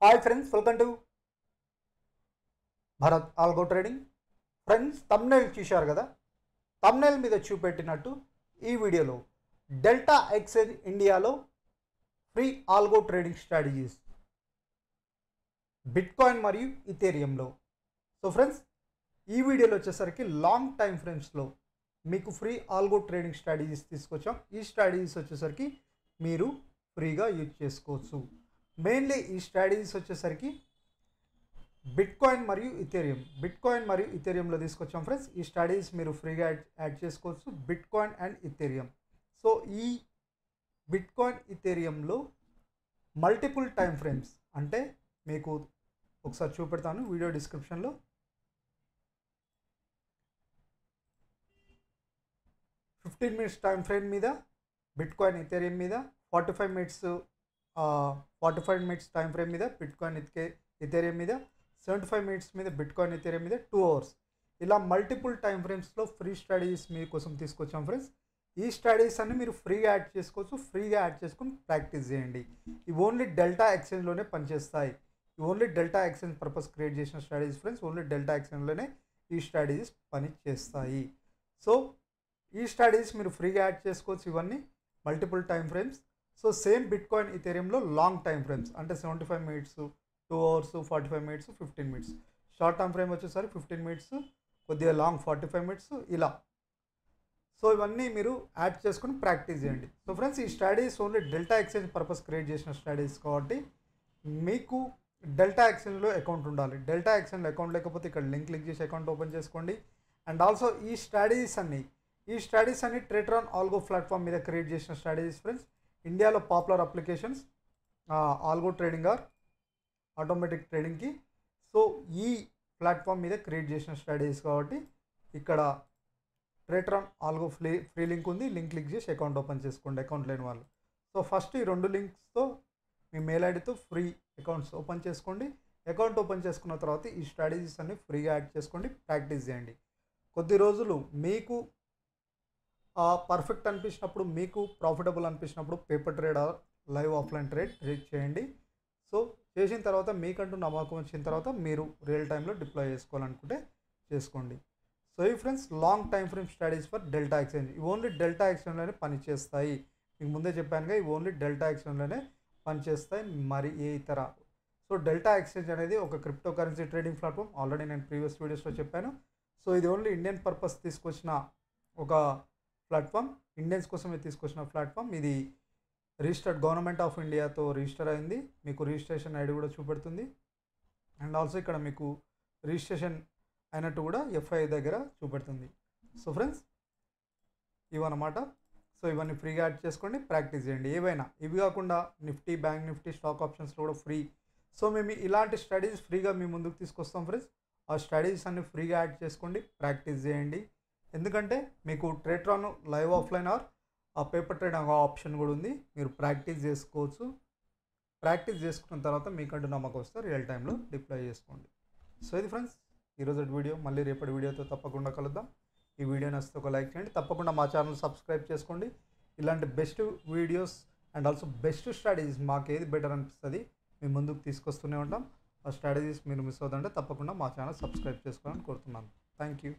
Hi friends, welcome to Bharat algo trading. Friends, thumbnail చూశారు కదా. Thumbnail మీద చూపెట్టినట్టు ఈ వీడియోలో డెల్టా ఎక్స్చేంజ్ ఇండియాలో free algo trading strategies bitcoin మరియు ఇథేరియంలో. సో ఫ్రెండ్స్, ఈ వీడియోలో వచ్చేసరికి లాంగ్ టైం ఫ్రేమ్స్లో మీకు ఫ్రీ ఆల్గో ట్రేడింగ్ స్ట్రాటజీస్ తీసుకొచ్చాం. ఈ స్ట్రాటజీస్ వచ్చేసరికి మీరు ఫ్రీగా యూజ్ చేసుకోవచ్చు. మెయిన్లీ ఈ స్ట్రాటజీస్ వచ్చేసరికి బిట్కాయిన్ మరియు ఇథేరియంలో తీసుకొచ్చాం ఫ్రెండ్స్. ఈ స్ట్రాటజీస్ మీరు ఫ్రీగా యాడ్ చేసుకోవచ్చు, బిట్కాయిన్ అండ్ ఇథేరియం. సో ఈ బిట్కాయిన్ ఇథేరియంలో మల్టిపుల్ టైం ఫ్రేమ్స్ అంటే మీకు ఒకసారి చూపెడతాను వీడియో డిస్క్రిప్షన్లో. ఫిఫ్టీన్ మినిట్స్ టైం ఫ్రేమ్ మీద బిట్కాయిన్ ఇథేరియం మీద, 45 మినిట్స్ టైం ఫ్రేమ్ మీద బిట్కాయిన్ ఇథేరియం మీద, 75 మినిట్స్ మీద బిట్కాయిన్ ఇథేరియం మీద, 2 అవర్స్. ఇలా మల్టిపుల్ టైం ఫ్రేమ్స్లో ఫ్రీ స్ట్రాటజీస్ మీకోసం తీసుకొచ్చాం ఫ్రెండ్స్. ఈ స్ట్రాటజీస్ అన్ని మీరు ఫ్రీగా యాడ్ చేసుకోవచ్చు. ఫ్రీగా యాడ్ చేసుకుని ప్రాక్టీస్ చేయండి. ఇవి ఓన్లీ డెల్టా ఎక్స్చేంజ్లోనే పనిచేస్తాయి. ఇవి only delta exchange purpose create చేసిన స్ట్రాటజీస్ ఫ్రెండ్స్. ఓన్లీ డెల్టా ఎక్స్చేంజ్లోనే ఈ స్ట్రాటజీస్ పని చేస్తాయి. సో ఈ స్ట్రాటజీస్ మీరు ఫ్రీగా యాడ్ చేసుకోవచ్చు. ఇవన్నీ multiple time frames. So same bitcoin ఇథేరియంలో లాంగ్ టైం ఫ్రేమ్స్ అంటే 75 minutes, 2 hours, 45 minutes, 15 minutes. Short time frame వచ్చేసరికి 15 మినిట్స్, కొద్దిగా లాంగ్ 45 మినిట్స్ ఇలా. సో ఇవన్నీ మీరు యాడ్ చేసుకుని ప్రాక్టీస్ చేయండి. సో ఫ్రెండ్స్, ఈ strategies only delta exchange purpose create చేసిన స్ట్రాటజీస్ కాబట్టి మీకు డెల్టా ఎక్స్చేంజ్లో అకౌంట్ ఉండాలి. డెల్టా ఎక్స్చేంజ్లో అకౌంట్ లేకపోతే ఇక్కడ లింక్ క్లిక్ చేసి అకౌంట్ ఓపెన్ చేసుకోండి. అండ్ ఆల్సో ఈ స్ట్రాటజీస్ అన్ని ట్రేడర్ ఆల్గో ప్లాట్ఫామ్ మీద క్రియేట్ చేసిన స్ట్రాటజీస్ ఫ్రెండ్స్. ఇండియాలో popular applications algo trading or automatic ట్రేడింగ్కి. సో ఈ ప్లాట్ఫామ్ మీద క్రియేట్ చేసిన స్ట్రాటజీస్ కాబట్టి ఇక్కడ ట్రేడర్ ఆల్గో ఫ్రీ లింక్ ఉంది. లింక్ క్లిక్ చేసి అకౌంట్ ఓపెన్ చేసుకోండి అకౌంట్ లేని వాళ్ళు. సో ఫస్ట్ ఈ 2 లింక్స్తో మీ మెయిల్ ఐడితో ఫ్రీ అకౌంట్స్ ఓపెన్ చేసుకోండి. అకౌంట్ ఓపెన్ చేసుకున్న తర్వాత ఈ స్ట్రాటజీస్ అన్ని ఫ్రీగా యాడ్ చేసుకోండి, ప్రాక్టీస్ చేయండి. కొద్ది రోజులు మీకు పర్ఫెక్ట్ అనిపించినప్పుడు, మీకు ప్రాఫిటబుల్ అనిపించినప్పుడు paper trade are live offline trade చేయండి. సో చేసిన తర్వాత మీకంటూ నమ్మకం వచ్చిన తర్వాత మీరు రియల్ టైంలో డిప్లాయ్ చేసుకోవాలనుకుంటే చేసుకోండి. సో ఈ friends, long time frame strategies for delta exchange. ఇవి ఓన్లీ డెల్టా ఎక్స్చేంజ్లోనే పనిచేస్తాయి. మీకు ముందే చెప్పానుగా, ఇవి ఓన్లీ డెల్టా ఎక్స్చేంజ్లోనే పనిచేస్తాయి, మరి ఏ ఇతర. సో డెల్టా ఎక్స్చేంజ్ అనేది ఒక crypto currency trading platform. Already నేను ప్రీవియస్ వీడియోస్లో చెప్పాను. సో ఇది ఓన్లీ ఇండియన్ పర్పస్ తీసుకొచ్చిన ఒక ప్లాట్ఫామ్, ఇండియన్స్ కోసమే తీసుకొచ్చిన ప్లాట్ఫామ్. ఇది రిజిస్టర్డ్ గవర్నమెంట్ ఆఫ్ ఇండియాతో రిజిస్టర్ అయింది. మీకు రిజిస్ట్రేషన్ ఐడి కూడా చూపెడుతుంది. అండ్ ఆల్సో ఇక్కడ మీకు రిజిస్ట్రేషన్ అయినట్టు కూడా ఎఫ్ఐ దగ్గర చూపెడుతుంది. సో ఫ్రెండ్స్, ఇవన్నమాట. సో ఇవన్నీ ఫ్రీగా యాడ్ చేసుకోండి, ప్రాక్టీస్ చేయండి. ఏవైనా ఇవి కాకుండా నిఫ్టీ, బ్యాంక్ నిఫ్టీ, స్టాక్ ఆప్షన్స్లో కూడా ఫ్రీ. సో మేము ఇలాంటి స్ట్రాటజీస్ ఫ్రీగా మీ ముందుకు తీసుకొస్తాం ఫ్రెండ్స్. ఆ స్ట్రాటజీస్ అన్ని ఫ్రీగా యాడ్ చేసుకోండి, ప్రాక్టీస్ చేయండి. ఎందుకంటే మీకు ట్రేడ్రాన్ లైవ్ ఆఫ్లైన్ ఆర్ ఆ పేపర్ ట్రేడ్ ఆప్షన్ కూడా ఉంది. మీరు ప్రాక్టీస్ చేసుకోవచ్చు. ప్రాక్టీస్ చేసుకున్న తర్వాత మీకంటూ నమ్మకం వస్తే రియల్ టైంలో డిప్లాయ్ చేసుకోండి. సో ఇది ఫ్రెండ్స్, ఈరోజు వీడియో. మళ్ళీ రేపటి వీడియోతో తప్పకుండా కలుద్దాం. ఈ వీడియో నచ్చితే ఒక లైక్ చేయండి. తప్పకుండా మా ఛానల్ సబ్స్క్రైబ్ చేసుకోండి. ఇలాంటి best videos and also best strategies మాకు ఏది బెటర్ అనిపిస్తుంది మేము ముందుకు తీసుకొస్తూనే ఉంటాం. ఆ స్ట్రాటజీస్ మీరు మిస్ అవుతుంటే తప్పకుండా మా ఛానల్ సబ్స్క్రైబ్ చేసుకోవాలని కోరుతున్నాను. Thank you.